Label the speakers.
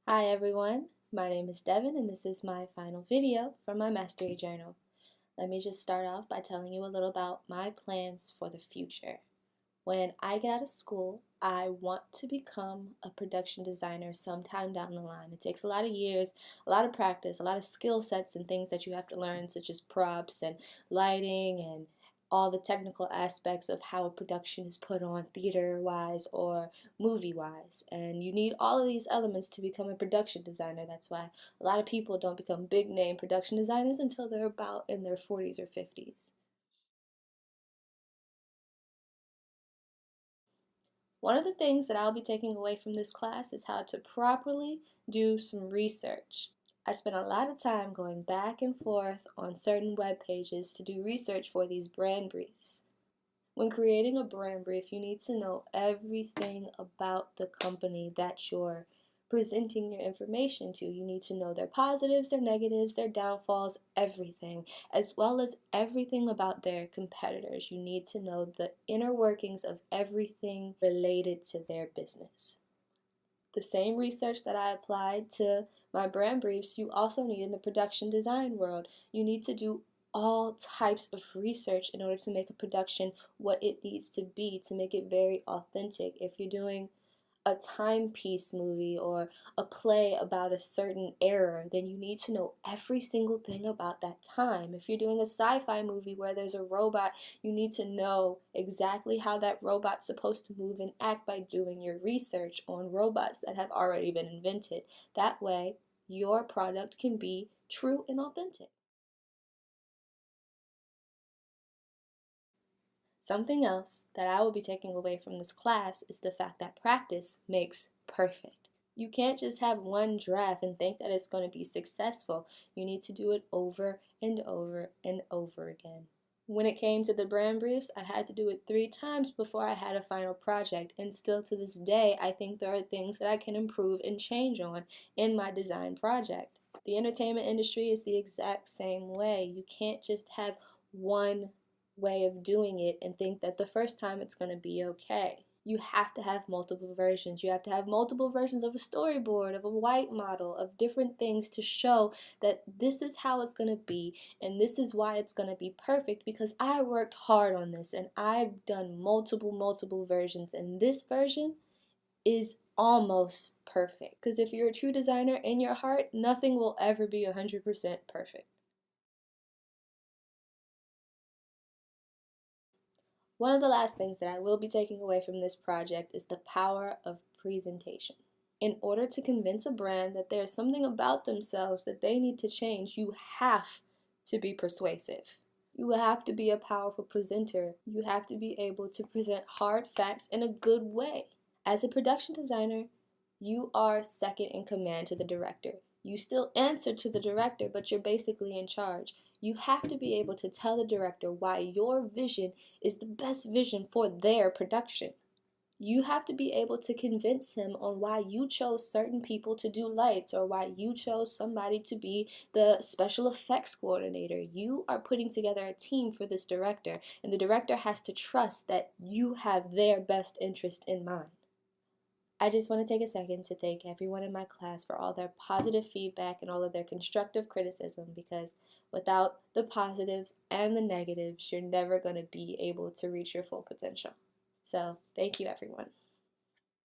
Speaker 1: Hi everyone, my name is Devin and this is my final video from my Mastery Journal. Let me just start off by telling you a little about my plans for the future. When I get out of school, I want to become a production designer sometime down the line. It takes a lot of years, a lot of practice, a lot of skill sets and things that you have to learn, such as props and lighting and all the technical aspects of how a production is put on theater-wise or movie-wise. And you need all of these elements to become a production designer. That's why a lot of people don't become big-name production designers until they're about in their 40s or 50s. One of the things that I'll be taking away from this class is how to properly do some research. I spent a lot of time going back and forth on certain web pages to do research for these brand briefs. When creating a brand brief, you need to know everything about the company that you're presenting your information to. You need to know their positives, their negatives, their downfalls, everything, as well as everything about their competitors. You need to know the inner workings of everything related to their business. The same research that I applied to my brand briefs, you also need in the production design world. You need to do all types of research in order to make a production what it needs to be, to make it very authentic. If you're doing a timepiece movie or a play about a certain era, then you need to know every single thing about that time. If you're doing a sci-fi movie where there's a robot, you need to know exactly how that robot's supposed to move and act by doing your research on robots that have already been invented. That way, your product can be true and authentic. Something else that I will be taking away from this class is the fact that practice makes perfect. You can't just have one draft and think that it's going to be successful. You need to do it over and over and over again. When it came to the brand briefs, I had to do it 3 times before I had a final project, and still to this day, I think there are things that I can improve and change on in my design project. The entertainment industry is the exact same way. You can't just have one way of doing it and think that the first time it's going to be okay. You have to have multiple versions. You have to have multiple versions of a storyboard, of a white model, of different things to show that this is how it's going to be and this is why it's going to be perfect, because I worked hard on this and I've done multiple versions, and this version is almost perfect. Because if you're a true designer in your heart, nothing will ever be 100% perfect. One of the last things that I will be taking away from this project is the power of presentation. In order to convince a brand that there's something about themselves that they need to change, you have to be persuasive. You have to be a powerful presenter. You have to be able to present hard facts in a good way. As a production designer, you are second in command to the director. You still answer to the director, but you're basically in charge. You have to be able to tell the director why your vision is the best vision for their production. You have to be able to convince him on why you chose certain people to do lights, or why you chose somebody to be the special effects coordinator. You are putting together a team for this director, and the director has to trust that you have their best interest in mind. I just want to take a second to thank everyone in my class for all their positive feedback and all of their constructive criticism, because without the positives and the negatives, you're never going to be able to reach your full potential. So, thank you everyone.